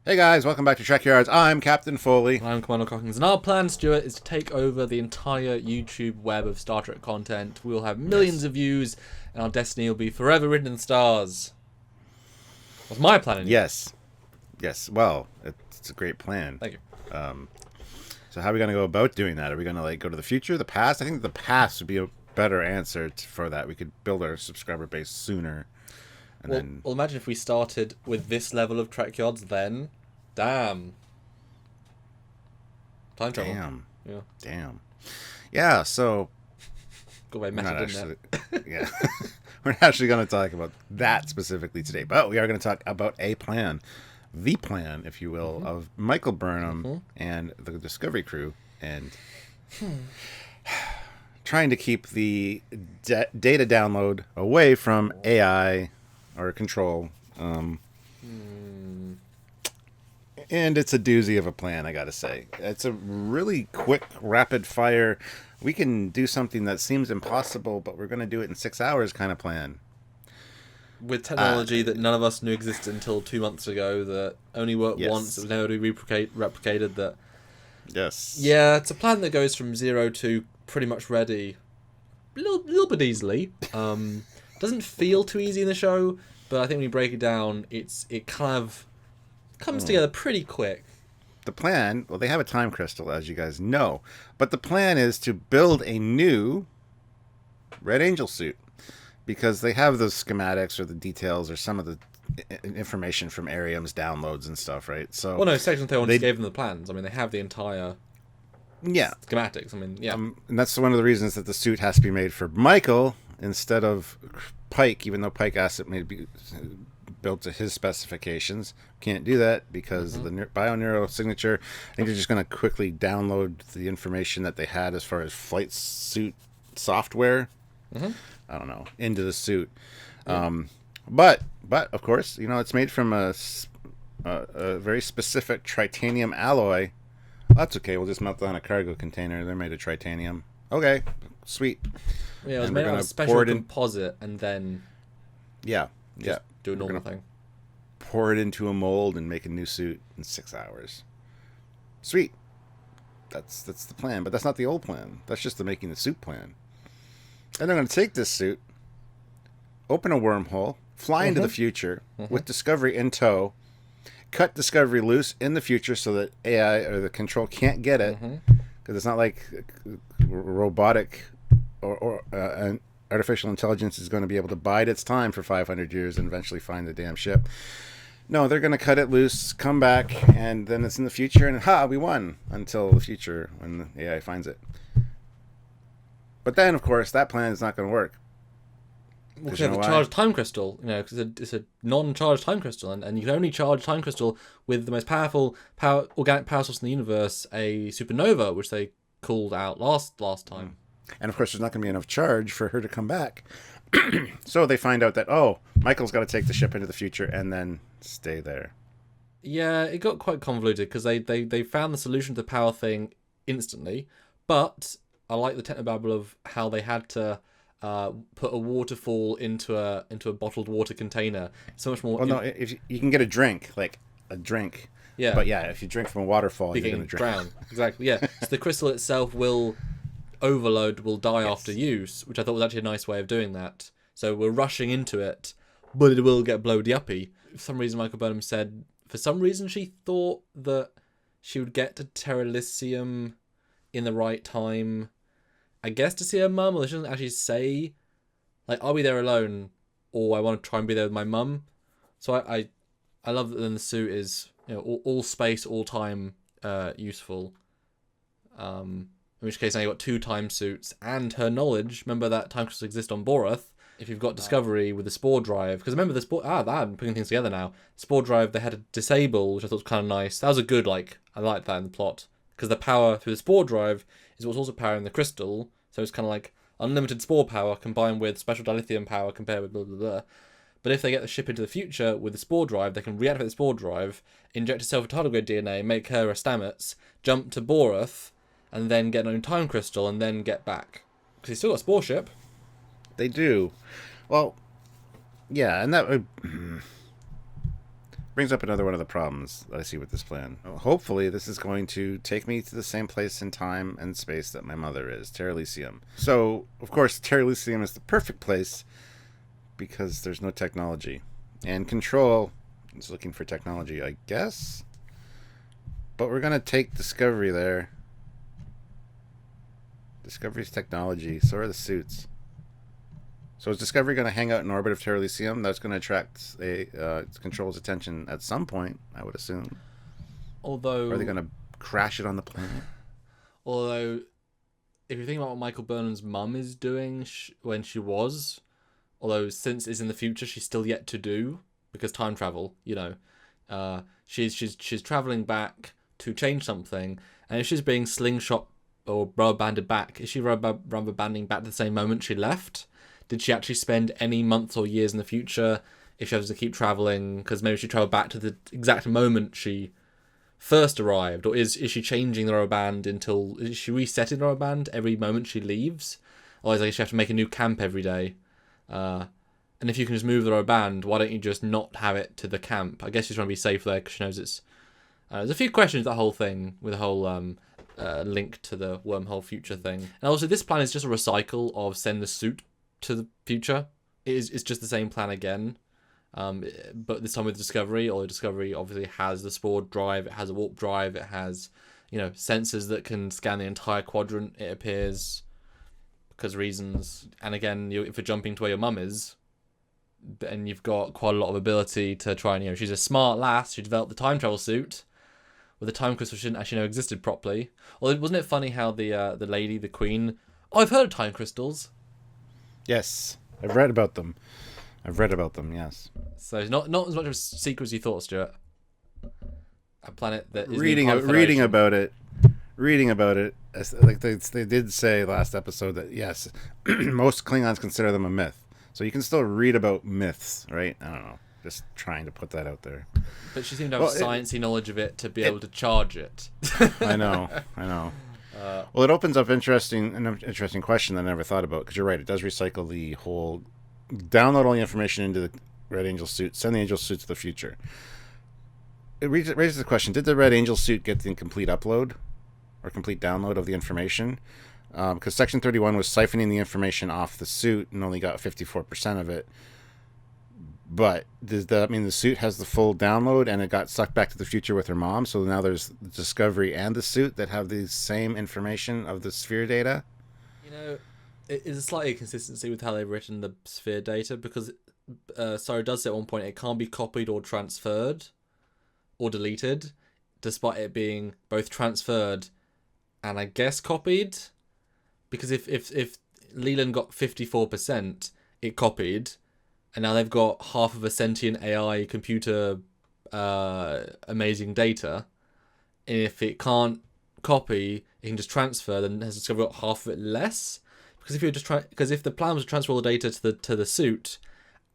Hey guys, welcome back to Trekyards. I'm Captain Foley. I'm Commander Cockings, and our plan, Stuart, is to take over the entire YouTube web of Star Trek content. We will have millions of views, and our destiny will be forever written in the stars. That's my plan, anyway. Yes. Well, it's a great plan. Thank you. So how are we going to go about doing that? Are we going to go to the future, the past? I think the past would be a better answer for that. We could build our subscriber base sooner. Well, imagine if we started with this level of Trekyards then. Damn. Time travel. Damn. Yeah, so... Got away meta, didn't it? Yeah. We're not actually going to talk about that specifically today, but we are going to talk about a plan. The plan, if you will, of Michael Burnham and the Discovery crew, and trying to keep the data download away from AI or control. And it's a doozy of a plan, I gotta say. It's a really quick, rapid fire, we can do something that seems impossible, but we're going to do it in 6 hours kind of plan. With technology that none of us knew existed until 2 months ago, that only worked once, it was never to be replicated. That yeah, it's a plan that goes from 0 to pretty much ready, a little bit easily. Doesn't feel too easy in the show, but I think when you break it down, it kind of comes together pretty quick. The plan, well, they have a time crystal, as you guys know, but the plan is to build a new Red Angel suit, because they have the schematics or the details or some of the information from Arium's downloads and stuff, right? So, well, no, Section 31 just gave them the plans. I mean, they have the entire schematics. I mean, yeah. And that's one of the reasons that the suit has to be made for Michael instead of Pike, even though Pike asked it may be built to his specifications. Can't do that because of the bioneural signature. I think they're just going to quickly download the information that they had as far as flight suit software. I don't know, into the suit. But of course, it's made from a very specific titanium alloy. That's okay. We'll just melt that on a cargo container. They're made of titanium. Okay, sweet. Yeah, it was made out of a special composite, and then do a normal thing. Pour it into a mold and make a new suit in 6 hours. Sweet. That's the plan, but that's not the old plan. That's just the making the suit plan. And they're going to take this suit, open a wormhole, fly into the future with Discovery in tow, cut Discovery loose in the future so that AI or the control can't get it, because it's not like robotic or an artificial intelligence is going to be able to bide its time for 500 years and eventually find the damn ship. No, they're going to cut it loose, come back, and then it's in the future, and we won until the future when the AI finds it. But then, of course, that plan is not going to work. Well, because you have a charged time crystal, because it's a non-charged time crystal, and you can only charge time crystal with the most powerful organic power source in the universe, a supernova, which they called out last time. And of course, there's not going to be enough charge for her to come back. So they find out that, Michael's got to take the ship into the future and then stay there. Yeah, it got quite convoluted because they found the solution to the power thing instantly, but I like the technobabble of how they had to put a waterfall into a bottled water container. So much more. Well, no, if you can get a drink, Yeah. But yeah, if you drink from a waterfall, you're going to drown. Exactly. Yeah. So the crystal itself will die after use, which I thought was actually a nice way of doing that. So we're rushing into it, but it will get blowedy-uppy. For some reason, Michael Burnham said, for some reason, she thought that she would get to Terrelysium in the right time, I guess, to see her mum, or she doesn't actually say, I'll be there alone, or I want to try and be there with my mum. So I love that then the suit is, all space, all time, useful. In which case now you've got 2 time suits and her knowledge. Remember that time crystals exist on Borath. If you've got Discovery with the Spore Drive, because remember the Spore... I'm putting things together now. Spore Drive, they had to disable, which I thought was kind of nice. That was a good, I liked that in the plot. Because the power through the Spore Drive is what's also powering the crystal. So it's kind of like unlimited spore power combined with special dilithium power compared with blah, blah, blah. But if they get the ship into the future with the Spore Drive, they can reactivate the Spore Drive, inject itself with tardigrade DNA, make her a Stamets, jump to Borath, and then get an own time crystal, and then get back. Because he's still got a spore ship. They do. Well, yeah, and that would... brings up another one of the problems that I see with this plan. Well, hopefully, this is going to take me to the same place in time and space that my mother is, Terra Elysium. So, of course, Terra Elysium is the perfect place because there's no technology. And Control is looking for technology, I guess. But we're going to take Discovery there. Discovery's technology, so are the suits. So is Discovery going to hang out in orbit of Terra Elysium? That's going to attract Control's attention at some point, I would assume. Although... Or are they going to crash it on the planet? Although, if you think about what Michael Burnham's mum is doing when she was, although since it's in the future, she's still yet to do, because time travel, you know, she's travelling back to change something, and if she's being slingshot or rubber banded back, is she rubber banding back to the same moment she left? Did she actually spend any months or years in the future if she has to keep travelling? Because maybe she travelled back to the exact moment she first arrived. Or is she changing the rubber band until... Is she resetting the rubber band every moment she leaves? Or is it like she have to make a new camp every day? And if you can just move the rubber band, why don't you just not have it to the camp? I guess she's trying to be safe there because she knows it's... there's a few questions, that whole thing, with the whole... link to the wormhole future thing. And also, this plan is just a recycle of send the suit to the future. It's just the same plan again, but this time with Discovery. Although Discovery obviously has the spore drive, it has a warp drive, it has, you know, sensors that can scan the entire quadrant, it appears, because reasons. And again, if you're jumping to where your mum is, then you've got quite a lot of ability to try and, you know, she's a smart lass, she developed the time travel suit with a time crystal she didn't actually know existed properly. Although, wasn't it funny how the lady, the queen, I've heard of time crystals. Yes, I've read about them. Yes. So it's not as much of a secret as you thought, Stuart. A planet that is reading about it. Like they did say last episode that yes, most Klingons consider them a myth. So you can still read about myths, right? I don't know. Just trying to put that out there. But she seemed to have sciencey knowledge of it to be able to charge it. I know. Well, it opens up an interesting question that I never thought about, because you're right, it does recycle the whole download all the information into the Red Angel suit, send the Angel suit to the future. It raises the question, did the Red Angel suit get the complete upload or complete download of the information? Because Section 31 was siphoning the information off the suit and only got 54% of it. But does that mean the suit has the full download and it got sucked back to the future with her mom? So now there's the Discovery and the suit that have the same information of the sphere data? You know, it is a slight inconsistency with how they've written the sphere data, because Sarah does say at one point it can't be copied or transferred or deleted, despite it being both transferred and I guess copied. Because if Leland got 54%, it copied. And now they've got half of a sentient AI computer amazing data. And if it can't copy, it can just transfer, then has Discovery got half of it less? Because if the plan was to transfer all the data to the suit,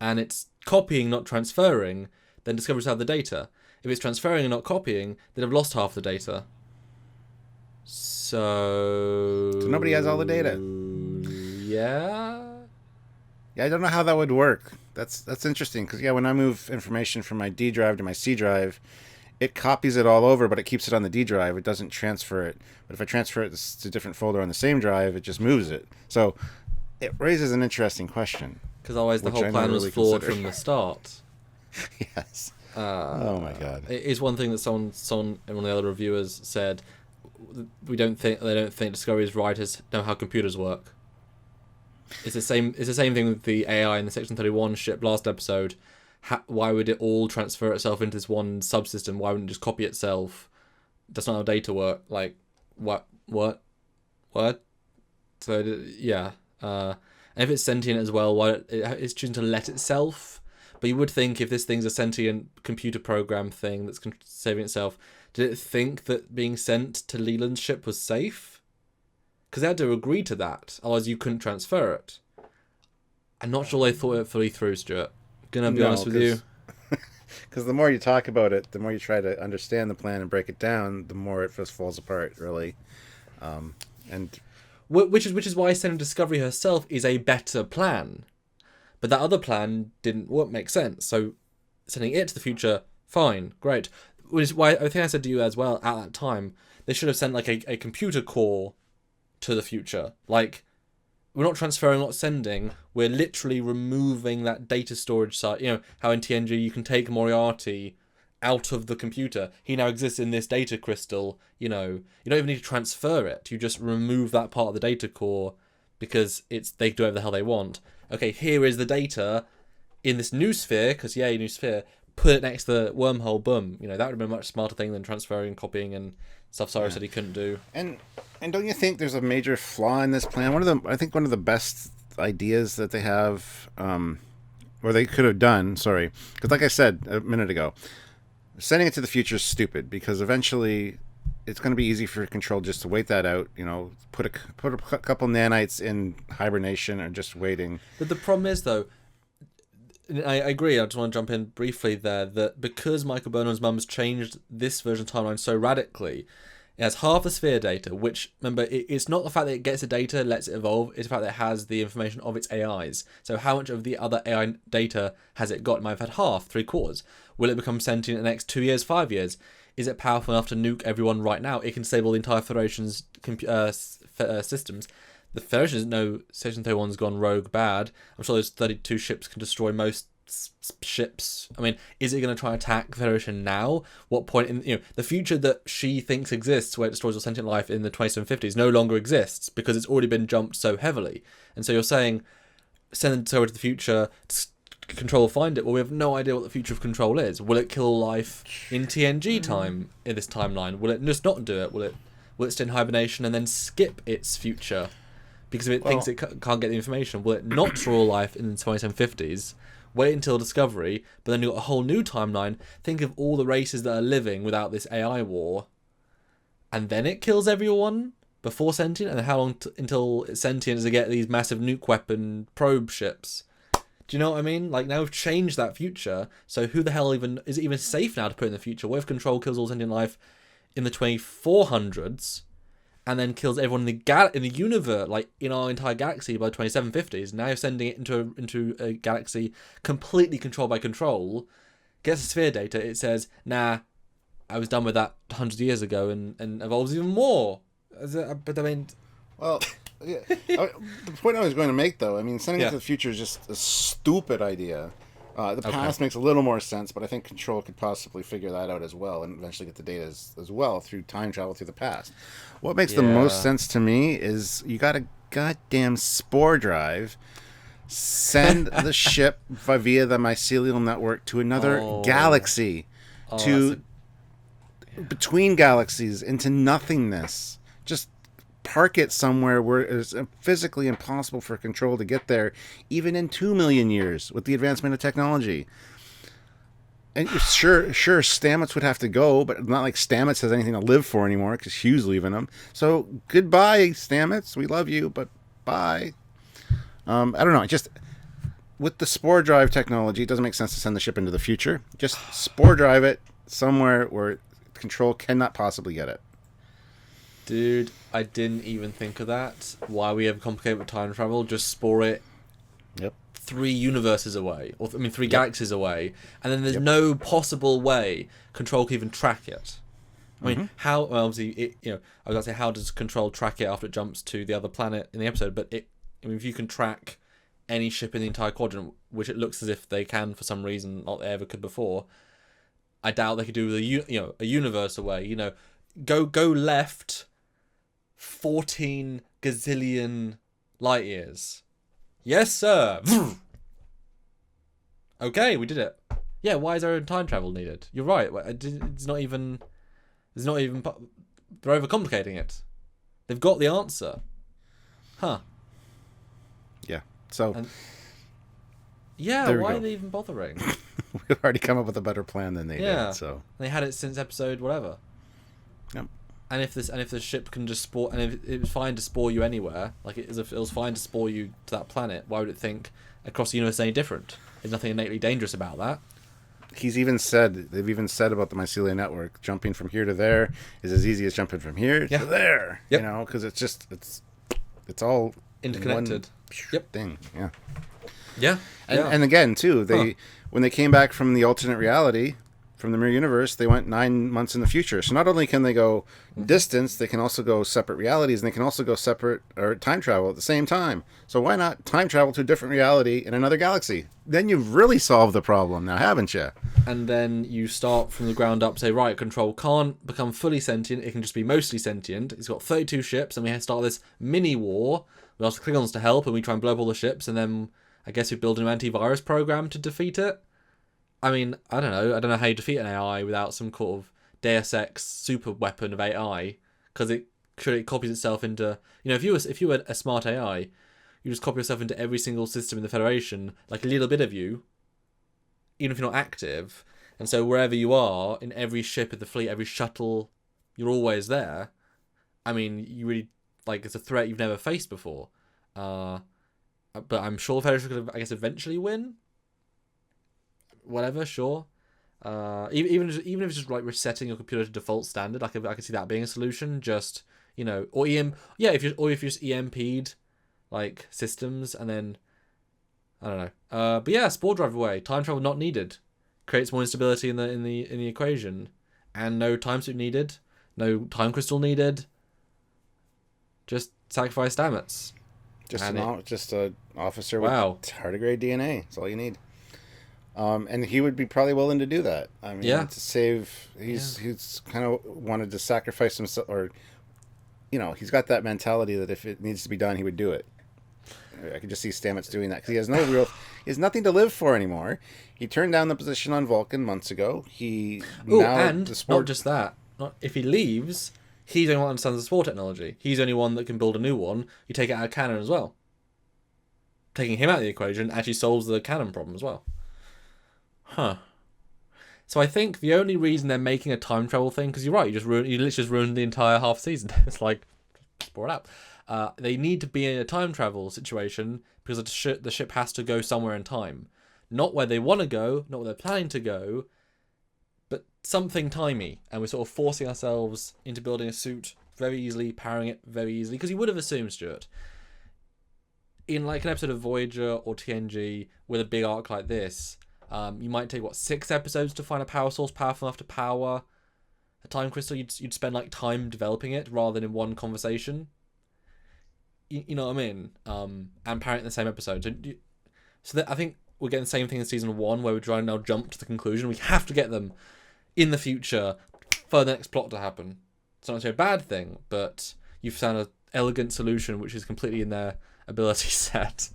and it's copying, not transferring, then Discovery's have the data. If it's transferring and not copying, they'd have lost half the data. So nobody has all the data. Yeah. Yeah, I don't know how that would work. That's interesting, because when I move information from my D drive to my C drive, it copies it all over, but it keeps it on the D drive. It doesn't transfer it. But if I transfer it to a different folder on the same drive, it just moves it. So it raises an interesting question. Because otherwise the whole plan was flawed from the start. Yes. Oh my God. It is one thing that someone one of the other reviewers said. They don't think Discovery's writers know how computers work. It's the same thing with the AI in the Section 31 ship last episode. Why would it all transfer itself into this one subsystem? Why wouldn't it just copy itself? That's not how data work. Like, what? So, yeah. And if it's sentient as well, why it's choosing to let itself? But you would think if this thing's a sentient computer program thing that's saving itself, did it think that being sent to Leland's ship was safe? Because they had to agree to that, otherwise you couldn't transfer it. I'm not sure they thought it fully through, Stuart. Gonna be honest with you. Because the more you talk about it, the more you try to understand the plan and break it down, the more it just falls apart, really. And which is why sending Discovery herself is a better plan. But that other plan didn't make sense. So sending it to the future Fine, great. Which is why I think I said to you as well at that time, they should have sent like a computer core to the future. Like, we're not transferring, not sending. We're literally removing that data storage site. You know how in TNG you can take Moriarty out of the computer. He now exists in this data crystal. You know, you don't even need to transfer it. You just remove that part of the data core because they do whatever the hell they want. Okay, here is the data in this new sphere, because yay, new sphere. Put it next to the wormhole, boom. You know, that would have been a much smarter thing than transferring, copying, and stuff Cyrus said he couldn't do. And don't you think there's a major flaw in this plan? I think one of the best ideas that they have, or they could have done, sorry, because like I said a minute ago, sending it to the future is stupid, because eventually it's going to be easy for Control just to wait that out, you know, put a couple nanites in hibernation and just waiting. But the problem is, though, I agree, I just want to jump in briefly there, that because Michael Burnham's mum has changed this version of timeline so radically, it has half the sphere data, which, remember, it's not the fact that it gets the data, lets it evolve, it's the fact that it has the information of its AIs. So how much of the other AI data has it got? It might have had half, 3/4. Will it become sentient in the next 2 years, 5 years? Is it powerful enough to nuke everyone right now? It can disable the entire Federation's systems. The Federation doesn't know Section 31's gone rogue bad. I'm sure those 32 ships can destroy most ships. I mean, is it going to try and attack the Federation now? What point in the future that she thinks exists, where it destroys all sentient life in the 2750s, no longer exists because it's already been jumped so heavily. And so you're saying send it over to the future, Control find it. Well, we have no idea what the future of Control is. Will it kill life in TNG time in this timeline? Will it just not do it? Will it stay in hibernation and then skip its future? Because if it thinks it can't get the information, will it not draw life in the 2750s, wait until Discovery, but then you've got a whole new timeline, think of all the races that are living without this AI war, and then it kills everyone before sentient, and how long until it's sentient as they get these massive nuke weapon probe ships? Do you know what I mean? Like, now we've changed that future, so who the hell is it even safe now to put in the future? What if Control kills all sentient life in the 2400s? And then kills everyone in the universe, like in our entire galaxy by the 2750s. Now you're sending it into a galaxy completely controlled by Control. Gets the sphere data. It says, "Nah, I was done with that 100 years ago," and evolves even more. But I mean, well, yeah. The point I was going to make, though, I mean, sending it to the future is just a stupid idea. The past makes a little more sense, but I think Control could possibly figure that out as well and eventually get the data as well through time travel through the past. What makes the most sense to me is you got a goddamn spore drive, send the ship via the mycelial network to another galaxy, between galaxies, into nothingness. Just park it somewhere where it's physically impossible for Control to get there, even in 2 million years with the advancement of technology. And sure, Stamets would have to go, but not like Stamets has anything to live for anymore because Hugh's leaving him. So goodbye, Stamets. We love you, but bye. I don't know. Just with the spore drive technology, it doesn't make sense to send the ship into the future. Just spore drive it somewhere where Control cannot possibly get it. Dude, I didn't even think of that. Why we ever complicate with time travel? Just spore it 3 universes away, or 3 galaxies away, and then there's no possible way Control can even track it. I mean, how? Well, obviously, I was gonna say, how does Control track it after it jumps to the other planet in the episode? But if you can track any ship in the entire quadrant, which it looks as if they can for some reason, not they ever could before, I doubt they could do a universe away. Go left 14 gazillion light years. Yes, sir. Okay, we did it. Yeah, why is there time travel needed? You're right. It's not even. They're overcomplicating it. They've got the answer. Huh. Yeah. So. Why are they even bothering? We've already come up with a better plan than they did. So they had it since episode whatever. Yep. And if the ship can just spore, and if it was fine to spore you anywhere, like it was fine to spore you to that planet, why would it think across the universe is any different? There's nothing innately dangerous about that. They've even said about the mycelial network, jumping from here to there is as easy as jumping from here to there. Yep. Because it's all interconnected. Thing. Yeah. Yeah. And again, too, when they came back from the alternate reality, from the mirror universe, they went 9 months in the future. So not only can they go distance, they can also go separate realities, and they can also go separate or time travel at the same time. So why not time travel to a different reality in another galaxy? Then you've really solved the problem now, haven't you? And then you start from the ground up, say, right, Control can't become fully sentient, it can just be mostly sentient. It's got 32 ships, and we start this mini-war. We ask the Klingons to help, and we try and blow up all the ships, and then I guess we build an antivirus program to defeat it. I mean, I don't know how you defeat an AI without some sort of Deus Ex super weapon of AI, because it copies itself into, if you were a smart AI, you just copy yourself into every single system in the Federation, like a little bit of you, even if you're not active, and so wherever you are, in every ship of the fleet, every shuttle, you're always there. I mean, you really, it's a threat you've never faced before. But I'm sure the Federation could, I guess, eventually win. Whatever, sure. Even if it's just like resetting your computer to default standard, I could see that being a solution. Just or if you just EMP'd like systems, and then I don't know. But yeah, spore drive away. Time travel not needed. Creates more instability in the equation, and no time suit needed. No time crystal needed. Just sacrifice Stamets. Just an officer with tardigrade DNA. That's all you need. And he would be probably willing to do that. I mean, to save. He's kind of wanted to sacrifice himself, or he's got that mentality that if it needs to be done, he would do it. I could just see Stamets doing that because he has nothing to live for anymore. He turned down the position on Vulcan months ago. Not just that. If he leaves, he's the only one that understands the spore technology. He's the only one that can build a new one. You take it out of canon as well. Taking him out of the equation actually solves the canon problem as well. Huh. So I think the only reason they're making a time travel thing, because you're right, you literally just ruined the entire half season. It's like, spore it out. They need to be in a time travel situation because the ship has to go somewhere in time. Not where they want to go, not where they're planning to go, but something timey. And we're sort of forcing ourselves into building a suit very easily, powering it very easily. Because you would have assumed, Stuart, in like an episode of Voyager or TNG with a big arc like this, you might take 6 episodes to find a power source powerful enough to power a time crystal. You'd spend like time developing it rather than in one conversation. You know what I mean? And powering it in the same episode. So I think we're getting the same thing in season 1, where we're trying to now jump to the conclusion. We have to get them in the future for the next plot to happen. It's not necessarily a bad thing, but you've found an elegant solution which is completely in their ability set.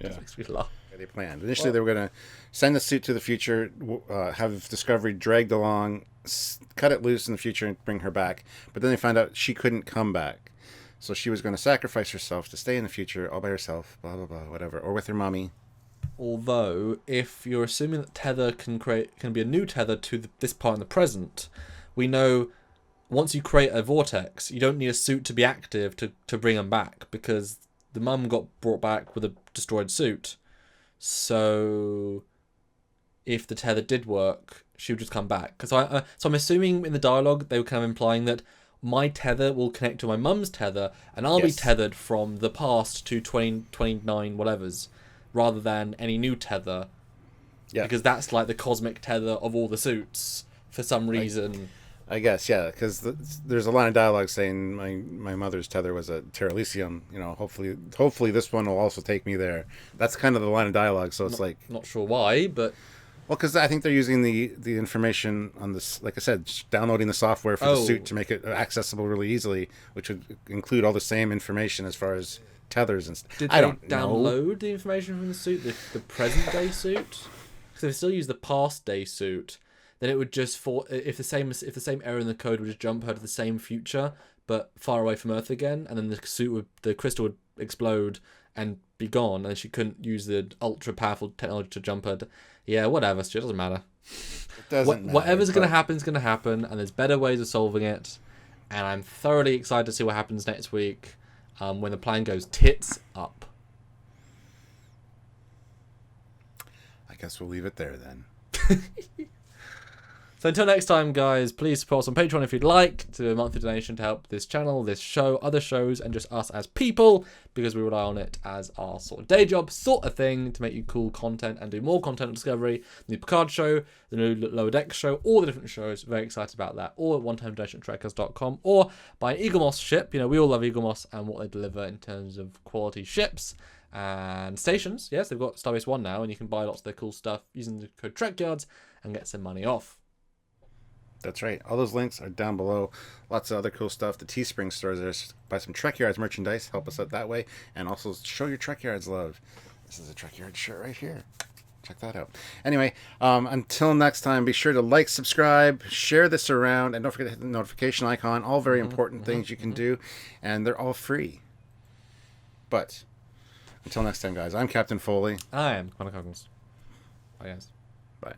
Yeah. It makes me laugh. They planned. Initially, they were going to send the suit to the future, have Discovery dragged along, cut it loose in the future, and bring her back. But then they found out she couldn't come back. So she was going to sacrifice herself to stay in the future all by herself, blah, blah, blah, whatever, or with her mommy. Although, if you're assuming that tether can be a new tether to this part in the present, we know once you create a vortex, you don't need a suit to be active to bring them back, because the mum got brought back with a destroyed suit. So, if the tether did work, she would just come back. So I'm assuming in the dialogue they were kind of implying that my tether will connect to my mum's tether, and I'll be tethered from the past to 2029 whatevers, rather than any new tether. Yeah. Because that's like the cosmic tether of all the suits for some reason. I guess, yeah, because there's a line of dialogue saying my mother's tether was a Terralisium. Hopefully this one will also take me there. That's kind of the line of dialogue. So it's not sure why, but because I think they're using the information on this, like I said, downloading the software for the suit to make it accessible really easily, which would include all the same information as far as tethers and stuff. Did they download the information from the suit, the present day suit? Because if they still use the past day suit, then it would just if the same error in the code would just jump her to the same future but far away from Earth again, and then the crystal would explode and be gone, and she couldn't use the ultra powerful technology to jump her. Whatever. It doesn't matter. Whatever's going to happen is going to happen, and there's better ways of solving it. And I'm thoroughly excited to see what happens next week when the plan goes tits up. I guess we'll leave it there then. So until next time, guys, please support us on Patreon if you'd like, to a monthly donation to help this channel, this show, other shows, and just us as people, because we rely on it as our sort of day job sort of thing to make you cool content and do more content on Discovery. The new Picard show, the new Lower Deck show, all the different shows. Very excited about that. All at one-time donation at Trekyards.com, or buy an Eagle Moss ship. You know, we all love Eagle Moss and what they deliver in terms of quality ships and stations. Yes, they've got Starbase One now, and you can buy lots of their cool stuff using the code Trekyards and get some money off. That's right. All those links are down below. Lots of other cool stuff. The Teespring stores there. Buy some Trekyards merchandise. Help us out that way. And also show your Trekyards love. This is a Trekyard shirt right here. Check that out. Anyway, until next time, be sure to like, subscribe, share this around, and don't forget to hit the notification icon. All very important things you can do. And they're all free. But until next time, guys, I'm Captain Foley. I am Connor Coggins. Bye, guys. Bye.